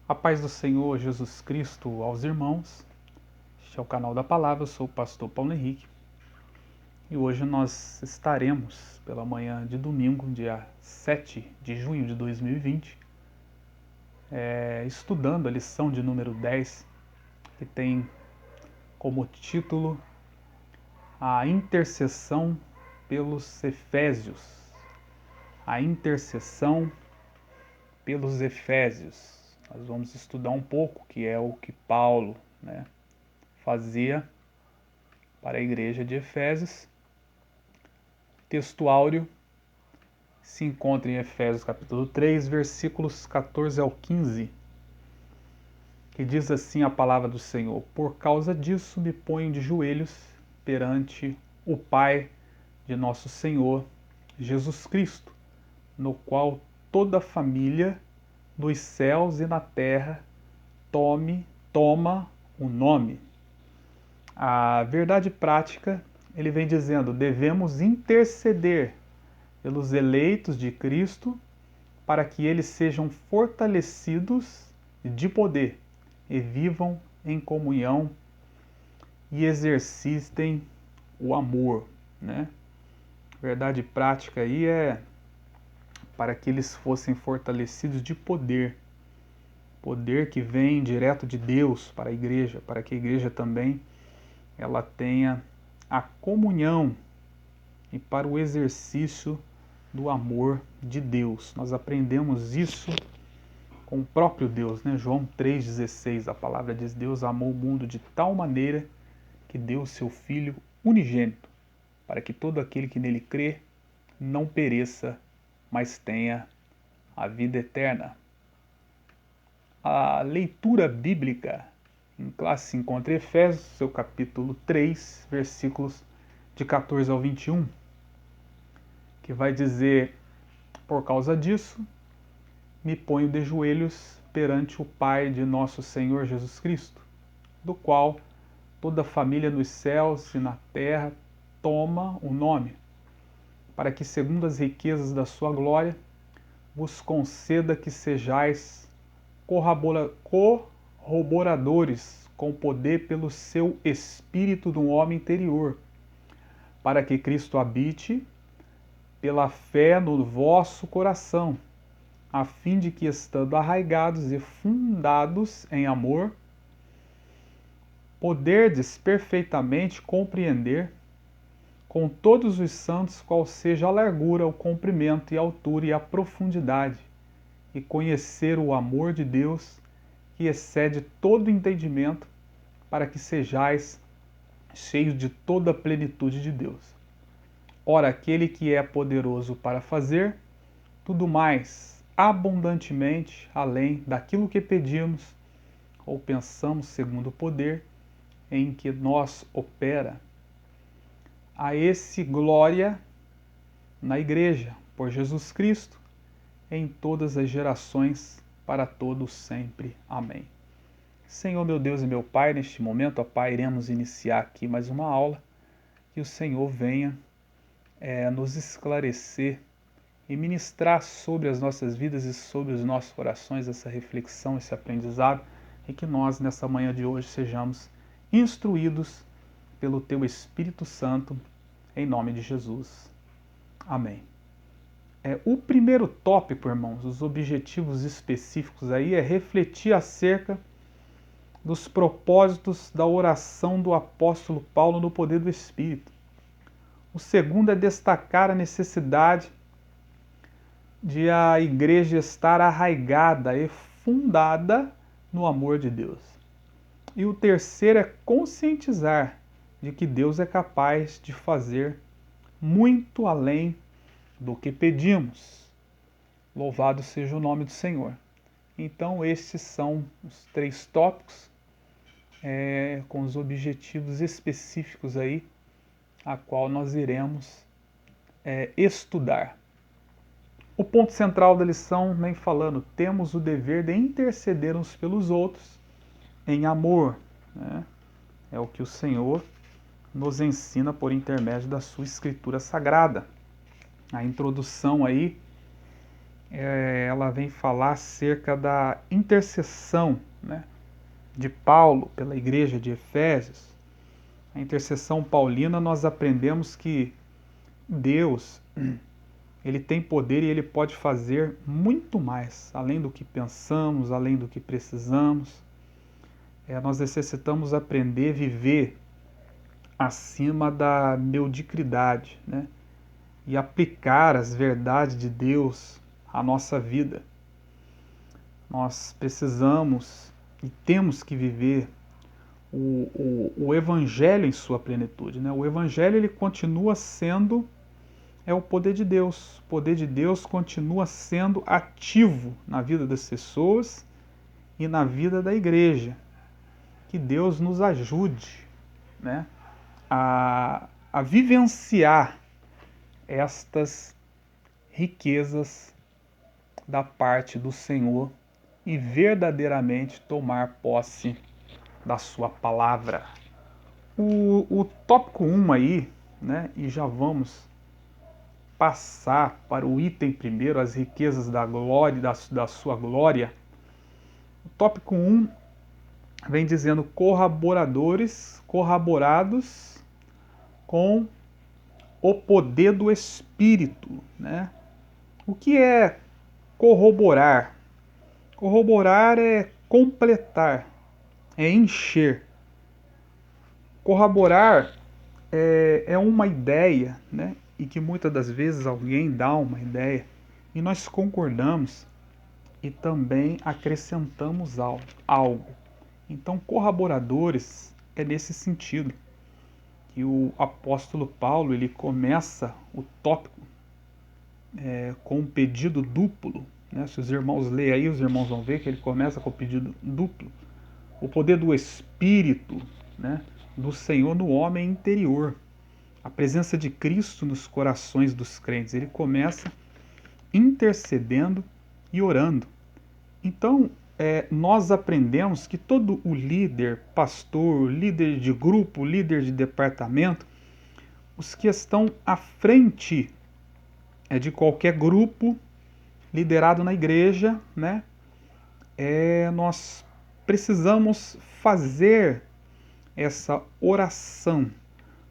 A paz do Senhor Jesus Cristo aos irmãos. Este é o canal da Palavra, eu sou o pastor Paulo Henrique. E hoje nós estaremos, pela manhã de domingo, dia 7 de junho de 2020, estudando a lição de número 10, que tem como título A Intercessão pelos Efésios. A intercessão pelos Efésios. Nós vamos estudar um pouco, que é o que Paulo, fazia para a igreja de Efésios. O texto áureo se encontra em Efésios capítulo 3, versículos 14 ao 15, que diz assim a palavra do Senhor: Por causa disso me ponho de joelhos perante o Pai de nosso Senhor Jesus Cristo, no qual toda a família nos céus e na terra toma o nome. A verdade prática, ele vem dizendo, devemos interceder pelos eleitos de Cristo para que eles sejam fortalecidos de poder e vivam em comunhão e exercitem o amor, Verdade prática aí é para que eles fossem fortalecidos de poder. Poder que vem direto de Deus para a igreja, para que a igreja também ela tenha a comunhão e para o exercício do amor de Deus. Nós aprendemos isso com o próprio Deus, João 3,16, a palavra diz: Deus amou o mundo de tal maneira que deu o seu Filho unigênito, para que todo aquele que nele crê não pereça, mas tenha a vida eterna. A leitura bíblica em classe se encontra em Efésios, seu capítulo 3, versículos de 14 ao 21, que vai dizer: Por causa disso, me ponho de joelhos perante o Pai de nosso Senhor Jesus Cristo, do qual toda a família nos céus e na terra toma o nome, para que, segundo as riquezas da sua glória, vos conceda que sejais corroboradores com poder pelo seu espírito do homem interior, para que Cristo habite pela fé no vosso coração, a fim de que, estando arraigados e fundados em amor, poderdes perfeitamente compreender com todos os santos qual seja a largura, o comprimento e a altura e a profundidade, e conhecer o amor de Deus que excede todo entendimento, para que sejais cheios de toda a plenitude de Deus. Ora, aquele que é poderoso para fazer tudo mais abundantemente além daquilo que pedimos ou pensamos, segundo o poder em que nos opera. A esse glória na Igreja, por Jesus Cristo, em todas as gerações, para todos sempre. Amém. Senhor, meu Deus e meu Pai, neste momento, ó Pai, iremos iniciar aqui mais uma aula. Que o Senhor venha nos esclarecer e ministrar sobre as nossas vidas e sobre os nossos corações essa reflexão, esse aprendizado, e que nós, nessa manhã de hoje, sejamos instruídos pelo Teu Espírito Santo, em nome de Jesus. Amém. O primeiro tópico, irmãos, os objetivos específicos aí, é refletir acerca dos propósitos da oração do apóstolo Paulo no poder do Espírito. O segundo é destacar a necessidade de a igreja estar arraigada e fundada no amor de Deus. E o terceiro é conscientizar de que Deus é capaz de fazer muito além do que pedimos. Louvado seja o nome do Senhor. Então, estes são os três tópicos com os objetivos específicos aí, a qual nós iremos estudar. O ponto central da lição vem falando: temos o dever de interceder uns pelos outros em amor. É o que o Senhor nos ensina por intermédio da sua Escritura Sagrada. A introdução aí ela vem falar acerca da intercessão, né, de Paulo pela igreja de Efésios. A intercessão paulina, nós aprendemos que Deus, ele tem poder e ele pode fazer muito mais, além do que pensamos, além do que precisamos. Nós necessitamos aprender a viver acima da mediocridade, né? E aplicar as verdades de Deus à nossa vida. Nós precisamos e temos que viver o Evangelho em sua plenitude, né? O Evangelho, ele continua sendo o poder de Deus. O poder de Deus continua sendo ativo na vida das pessoas e na vida da igreja. Que Deus nos ajude, né, a vivenciar estas riquezas da parte do Senhor e verdadeiramente tomar posse da sua palavra. O tópico 1 aí, né, e já vamos passar para o item primeiro, as riquezas da glória, da sua glória. O tópico 1 vem dizendo corroborados com o poder do Espírito, né? O que é corroborar? Corroborar é completar, é encher. Corroborar é uma ideia, né? E que muitas das vezes alguém dá uma ideia e nós concordamos e também acrescentamos algo. Então, corroboradores é nesse sentido que o apóstolo Paulo, ele começa o tópico com um pedido duplo, né? Se os irmãos lerem aí, os irmãos vão ver que ele começa com o pedido duplo. O poder do Espírito, né, do Senhor no homem interior. A presença de Cristo nos corações dos crentes. Ele começa intercedendo e orando. Então, nós aprendemos que todo o líder, pastor, líder de grupo, líder de departamento, os que estão à frente de qualquer grupo liderado na igreja, né, nós precisamos fazer essa oração,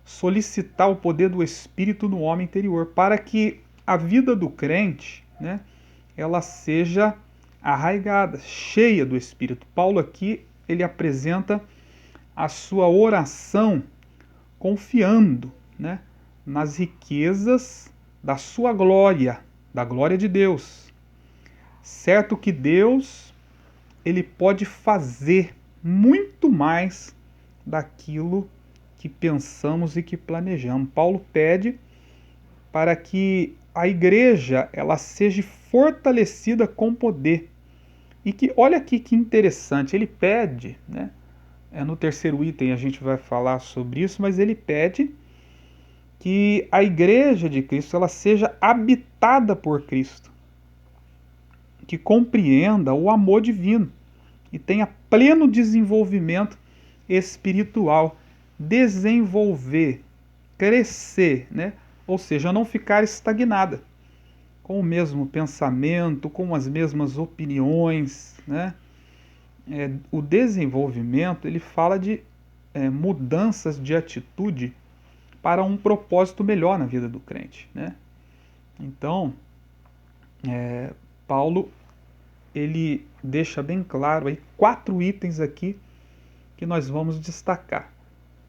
solicitar o poder do Espírito no homem interior, para que a vida do crente, né, ela seja arraigada, cheia do Espírito. Paulo aqui, ele apresenta a sua oração confiando, né, nas riquezas da sua glória, da glória de Deus. Certo que Deus, ele pode fazer muito mais daquilo que pensamos e que planejamos. Paulo pede para que a igreja ela seja fortalecida com poder. E que, olha aqui que interessante, ele pede, né? No terceiro item a gente vai falar sobre isso, mas ele pede que a igreja de Cristo ela seja habitada por Cristo, que compreenda o amor divino e tenha pleno desenvolvimento espiritual, desenvolver, crescer, né? Ou seja, não ficar estagnada, com o mesmo pensamento, com as mesmas opiniões, né? O desenvolvimento, ele fala de mudanças de atitude para um propósito melhor na vida do crente, né? Então, Paulo, ele deixa bem claro aí 4 itens aqui que nós vamos destacar.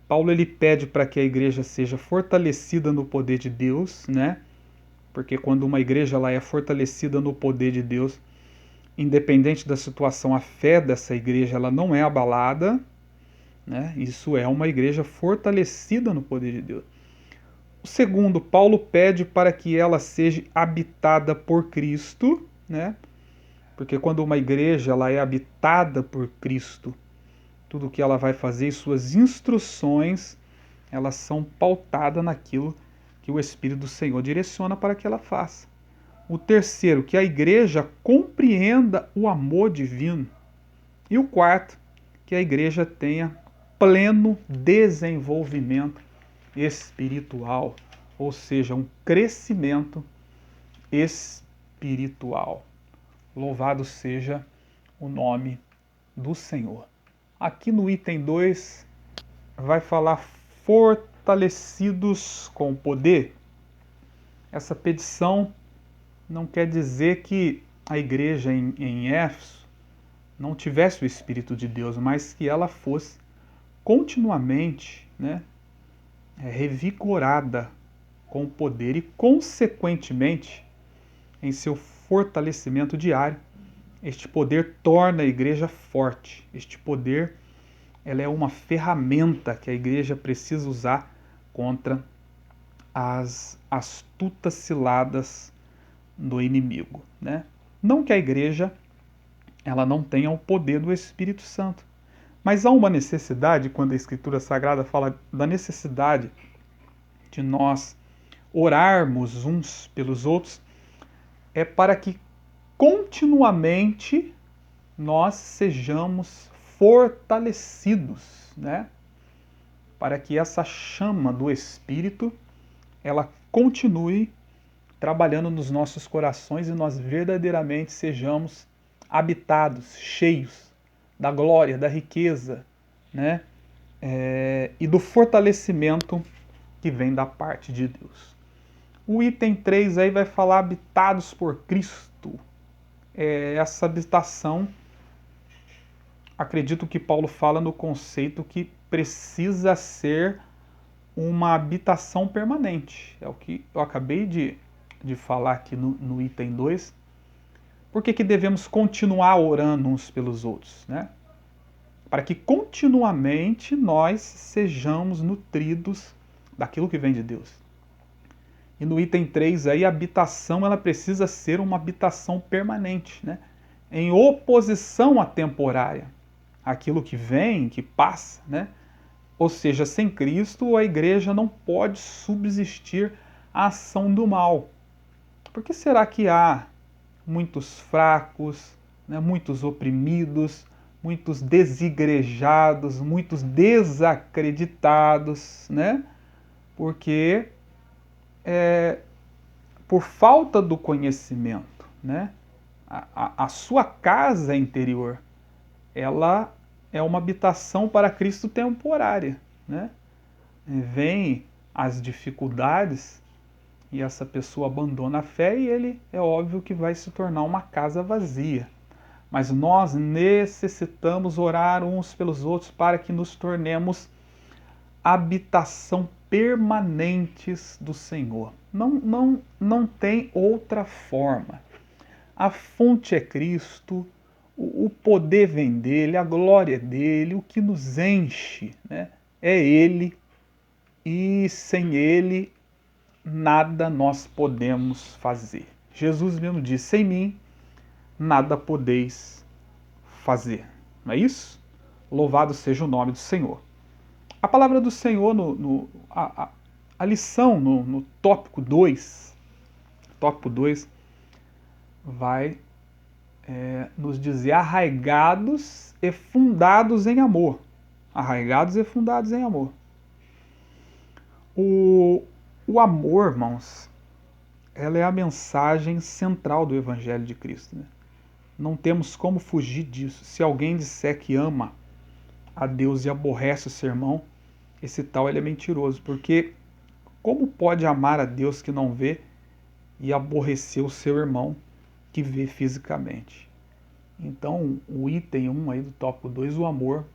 Paulo, ele pede para que a igreja seja fortalecida no poder de Deus, né? Porque quando uma igreja ela é fortalecida no poder de Deus, independente da situação, a fé dessa igreja ela não é abalada, né? Isso é uma igreja fortalecida no poder de Deus. O segundo, Paulo pede para que ela seja habitada por Cristo, né? Porque quando uma igreja ela é habitada por Cristo, tudo que ela vai fazer, suas instruções, elas são pautadas naquilo que o Espírito do Senhor direciona para que ela faça. O terceiro, que a igreja compreenda o amor divino. E o quarto, que a igreja tenha pleno desenvolvimento espiritual, ou seja, um crescimento espiritual espiritual. Louvado seja o nome do Senhor. Aqui no item 2 vai falar fortalecidos com poder. Essa petição não quer dizer que a igreja em Éfeso não tivesse o Espírito de Deus, mas que ela fosse continuamente, revigorada com o poder e, consequentemente, em seu fortalecimento diário, este poder torna a igreja forte. Este poder, ela é uma ferramenta que a igreja precisa usar contra as astutas ciladas do inimigo, Não que a igreja ela não tenha o poder do Espírito Santo, mas há uma necessidade, quando a Escritura Sagrada fala da necessidade de nós orarmos uns pelos outros, é para que continuamente nós sejamos fortalecidos, Para que essa chama do Espírito ela continue trabalhando nos nossos corações e nós verdadeiramente sejamos habitados, cheios da glória, da riqueza, e do fortalecimento que vem da parte de Deus. O item 3 aí vai falar habitados por Cristo. Essa habitação, acredito que Paulo fala no conceito que precisa ser uma habitação permanente. É o que eu acabei de falar aqui no item 2. Por que devemos continuar orando uns pelos outros? Para que continuamente nós sejamos nutridos daquilo que vem de Deus. E no item 3, aí, a habitação ela precisa ser uma habitação permanente, em oposição à temporária. Aquilo que vem, que passa, Ou seja, sem Cristo, a igreja não pode subsistir à ação do mal. Por que será que há muitos fracos, muitos oprimidos, muitos desigrejados, muitos desacreditados, Porque por falta do conhecimento, a sua casa interior, ela é uma habitação para Cristo temporária, Vem as dificuldades e essa pessoa abandona a fé e ele é óbvio que vai se tornar uma casa vazia. Mas nós necessitamos orar uns pelos outros para que nos tornemos habitação permanentes do Senhor. Não tem outra forma. A fonte é Cristo, o poder vem dele, a glória é dele, o que nos enche, é ele, e sem ele nada nós podemos fazer. Jesus mesmo disse: sem mim nada podeis fazer. Não é isso? Louvado seja o nome do Senhor. A palavra do Senhor, a lição no tópico 2, vai nos dizer arraigados e fundados em amor. Arraigados e fundados em amor. O amor, irmãos, ela é a mensagem central do Evangelho de Cristo. Não temos como fugir disso. Se alguém disser que ama a Deus e aborrece o seu irmão, esse tal ele é mentiroso. Porque como pode amar a Deus que não vê e aborrecer o seu irmão que vê fisicamente? Então, o item 1 aí do tópico 2, o amor,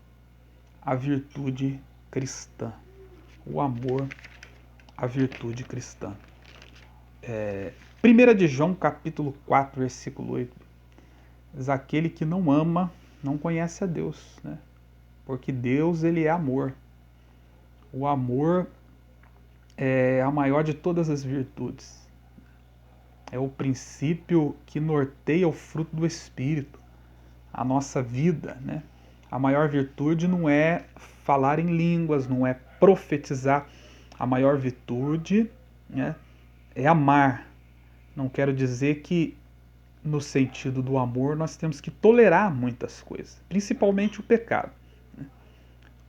a virtude cristã. O amor, a virtude cristã. 1 de João, capítulo 4, versículo 8. Diz: aquele que não ama, não conhece a Deus, Porque Deus, ele é amor. O amor é a maior de todas as virtudes. É o princípio que norteia o fruto do Espírito, a nossa vida, A maior virtude não é falar em línguas, não é profetizar. A maior virtude, é amar. Não quero dizer que, no sentido do amor, nós temos que tolerar muitas coisas, principalmente o pecado.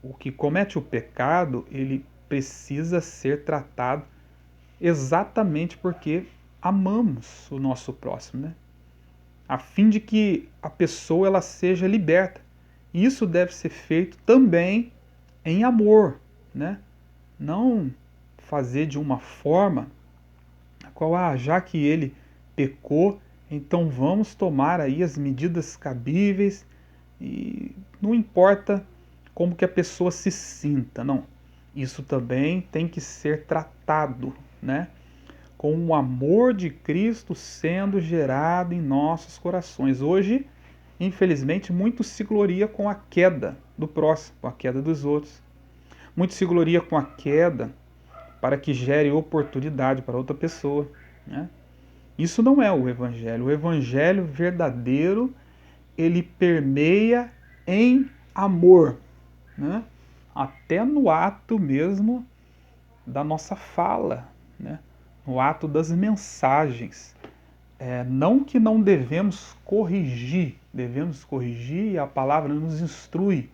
O que comete o pecado, ele precisa ser tratado exatamente porque amamos o nosso próximo, né? A fim de que a pessoa ela seja liberta. Isso deve ser feito também em amor, né? Não fazer de uma forma a qual, já que ele pecou, então vamos tomar aí as medidas cabíveis e não importa como que a pessoa se sinta, não. Isso também tem que ser tratado, né? Com o amor de Cristo sendo gerado em nossos corações. Hoje, infelizmente, muito se gloria com a queda do próximo, com a queda dos outros. Muito se gloria com a queda para que gere oportunidade para outra pessoa, né? Isso não é o Evangelho. O Evangelho verdadeiro, ele permeia em amor, né? Até no ato mesmo da nossa fala, né? No ato das mensagens. Não que não devemos corrigir e a palavra nos instrui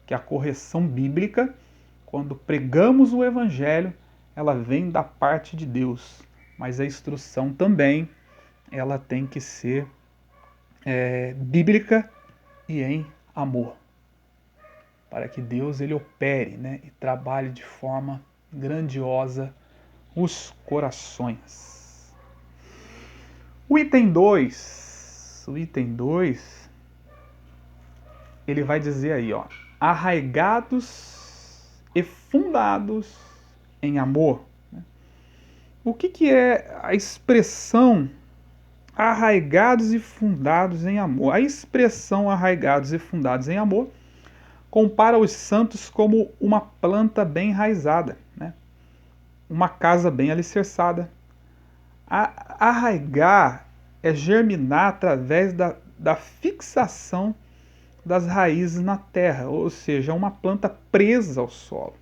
que a correção bíblica, quando pregamos o Evangelho, ela vem da parte de Deus, mas a instrução também ela tem que ser bíblica e em amor, para que Deus ele opere, né, e trabalhe de forma grandiosa os corações. O item 2, ele vai dizer aí, ó, arraigados e fundados em amor. O que é a expressão arraigados e fundados em amor? A expressão arraigados e fundados em amor compara os santos como uma planta bem enraizada, né? Uma casa bem alicerçada. Arraigar é germinar através da fixação das raízes na terra, ou seja, uma planta presa ao solo.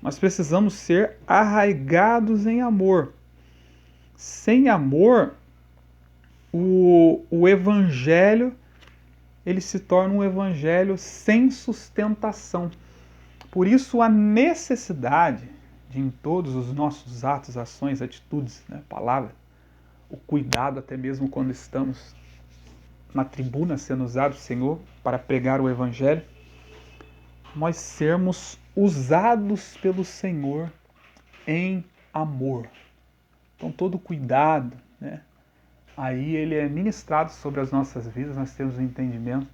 Nós precisamos ser arraigados em amor. Sem amor, o evangelho ele se torna um evangelho sem sustentação. Por isso a necessidade de em todos os nossos atos, ações, atitudes, né, palavras, o cuidado até mesmo quando estamos na tribuna sendo usado o Senhor para pregar o evangelho, nós sermos usados pelo Senhor em amor. Então todo cuidado, né, aí ele é ministrado sobre as nossas vidas, nós temos um entendimento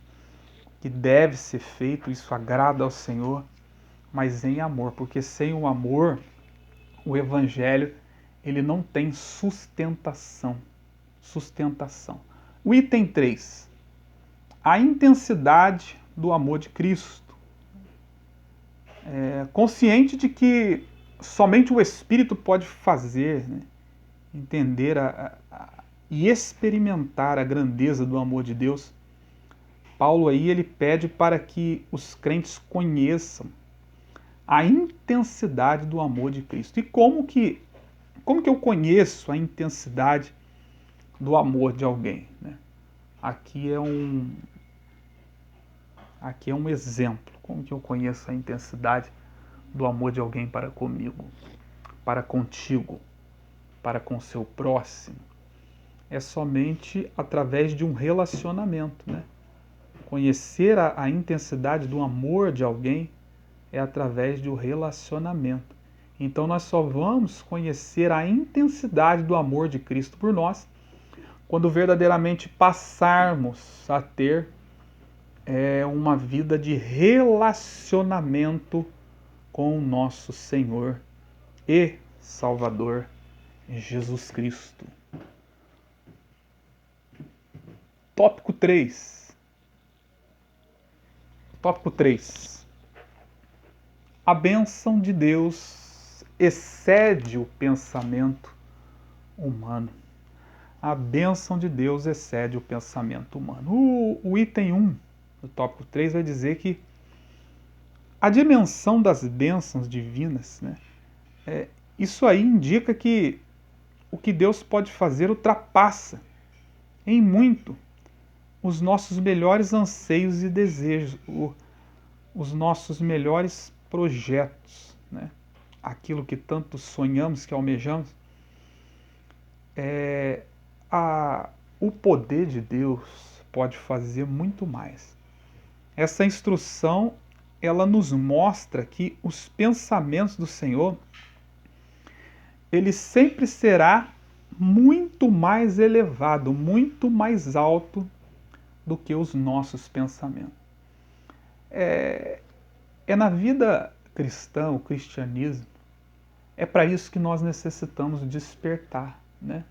que deve ser feito, isso agrada ao Senhor, mas em amor, porque sem o amor, o evangelho ele não tem sustentação. O item 3, a intensidade do amor de Cristo. Consciente de que somente o Espírito pode fazer, né, entender e experimentar a grandeza do amor de Deus, Paulo aí ele pede para que os crentes conheçam a intensidade do amor de Cristo. E como que eu conheço a intensidade do amor de alguém, né? Aqui é um exemplo. Como que eu conheço a intensidade do amor de alguém para comigo, para contigo, para com seu próximo? É somente através de um relacionamento, né? Conhecer a intensidade do amor de alguém é através do relacionamento. Então nós só vamos conhecer a intensidade do amor de Cristo por nós quando verdadeiramente passarmos a ter uma vida de relacionamento com o nosso Senhor e Salvador Jesus Cristo. Tópico 3. A bênção de Deus excede o pensamento humano. A bênção de Deus excede o pensamento humano. O item 1 do tópico 3 vai dizer que a dimensão das bênçãos divinas, né, isso aí indica que o que Deus pode fazer ultrapassa em muito os nossos melhores anseios e desejos, os nossos melhores projetos, né? Aquilo que tanto sonhamos, que almejamos. o poder de Deus pode fazer muito mais. Essa instrução, ela nos mostra que os pensamentos do Senhor, ele sempre será muito mais elevado, muito mais alto do que os nossos pensamentos. É na vida cristã, o cristianismo, é para isso que nós necessitamos despertar, né?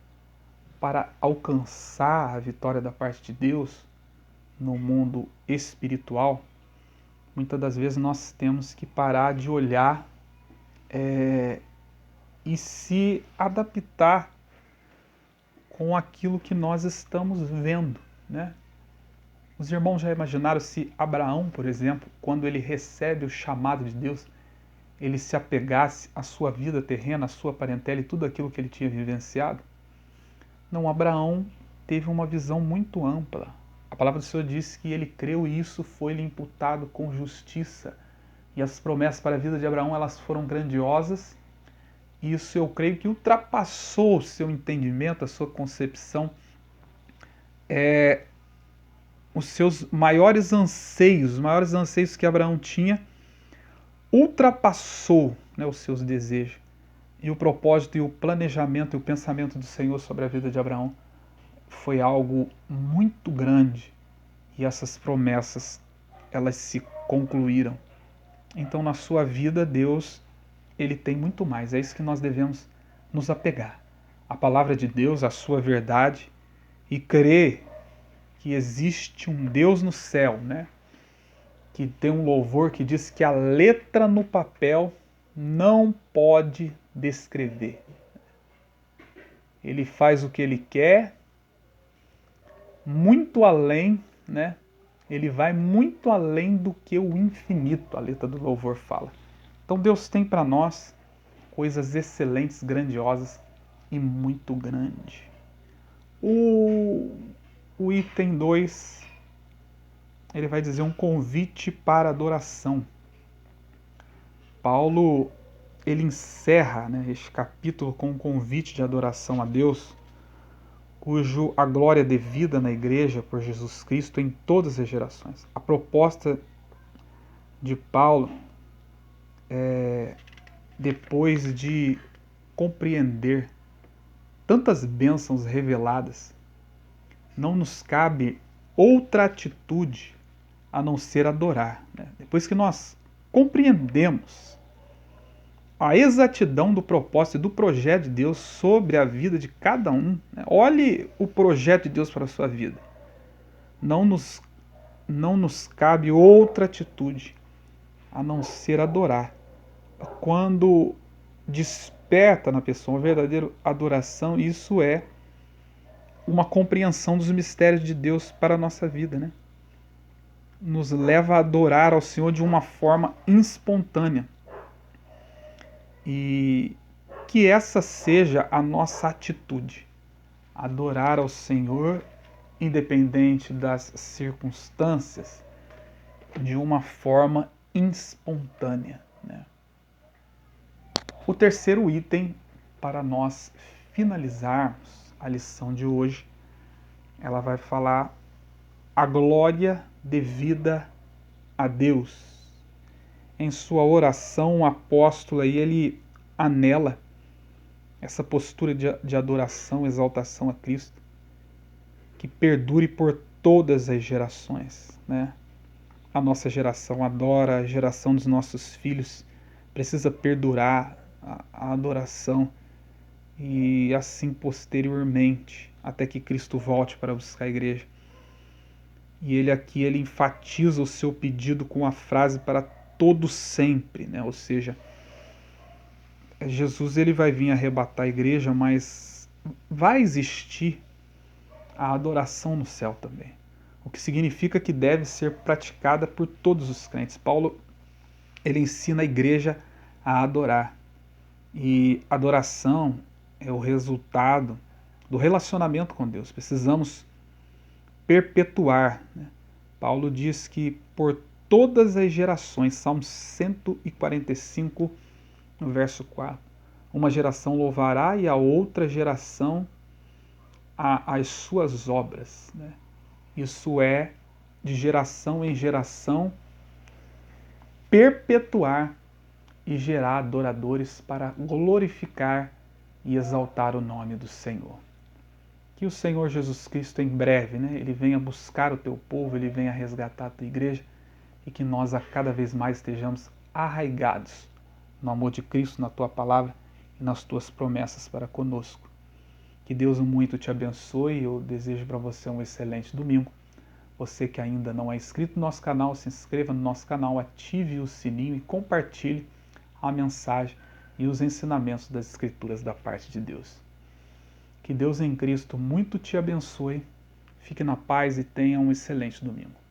Para alcançar a vitória da parte de Deus no mundo espiritual, muitas das vezes nós temos que parar de olhar e se adaptar com aquilo que nós estamos vendo, né? Os irmãos já imaginaram se Abraão, por exemplo, quando ele recebe o chamado de Deus, ele se apegasse à sua vida terrena, à sua parentela e tudo aquilo que ele tinha vivenciado? Não, Abraão teve uma visão muito ampla. A palavra do Senhor diz que ele creu e isso foi-lhe imputado com justiça. E as promessas para a vida de Abraão, elas foram grandiosas. E isso eu creio que ultrapassou o seu entendimento, a sua concepção. Os seus maiores anseios que Abraão tinha, ultrapassou, né, os seus desejos. E o propósito e o planejamento e o pensamento do Senhor sobre a vida de Abraão foi algo muito grande. E essas promessas, elas se concluíram. Então, na sua vida, Deus, ele tem muito mais. É isso que nós devemos nos apegar. A palavra de Deus, a sua verdade, e crer que existe um Deus no céu, né? Que tem um louvor que diz que a letra no papel não pode descrever. Ele faz o que ele quer, muito além, né? Ele vai muito além do que o infinito, a letra do louvor fala. Então Deus tem para nós coisas excelentes, grandiosas e muito grandes. O item 2, ele vai dizer um convite para adoração. Paulo, ele encerra, né, este capítulo com um convite de adoração a Deus, cujo a glória é devida na igreja por Jesus Cristo em todas as gerações. A proposta de Paulo, depois de compreender tantas bênçãos reveladas, não nos cabe outra atitude a não ser adorar, né? Depois que nós compreendemos a exatidão do propósito e do projeto de Deus sobre a vida de cada um, né? Olhe o projeto de Deus para a sua vida. Não nos cabe outra atitude a não ser adorar. Quando desperta na pessoa uma verdadeira adoração, isso é uma compreensão dos mistérios de Deus para a nossa vida, né? Nos leva a adorar ao Senhor de uma forma espontânea. E que essa seja a nossa atitude. Adorar ao Senhor, independente das circunstâncias, de uma forma espontânea, né? O terceiro item, para nós finalizarmos a lição de hoje, ela vai falar a glória devida a Deus. Em sua oração, o apóstolo aí, ele anela essa postura de adoração, exaltação a Cristo, que perdure por todas as gerações, né? A nossa geração adora, a geração dos nossos filhos precisa perdurar a adoração, e assim posteriormente, até que Cristo volte para buscar a igreja. E ele enfatiza o seu pedido com a frase para todo sempre, né? Ou seja, Jesus ele vai vir arrebatar a igreja, mas vai existir a adoração no céu também, o que significa que deve ser praticada por todos os crentes. Paulo, ele ensina a igreja a adorar, e adoração é o resultado do relacionamento com Deus. Precisamos perpetuar, né? Paulo diz que por todas as gerações, Salmo 145, no verso 4, uma geração louvará e a outra geração as suas obras, né? Isso é de geração em geração perpetuar e gerar adoradores para glorificar e exaltar o nome do Senhor. Que o Senhor Jesus Cristo em breve, né, ele venha buscar o teu povo, ele venha resgatar a tua igreja e que nós a cada vez mais estejamos arraigados no amor de Cristo, na tua palavra e nas tuas promessas para conosco. Que Deus muito te abençoe. Eu desejo para você um excelente domingo. Você que ainda não é inscrito no nosso canal, se inscreva no nosso canal, ative o sininho e compartilhe a mensagem e os ensinamentos das Escrituras da parte de Deus. Que Deus em Cristo muito te abençoe. Fique na paz e tenha um excelente domingo.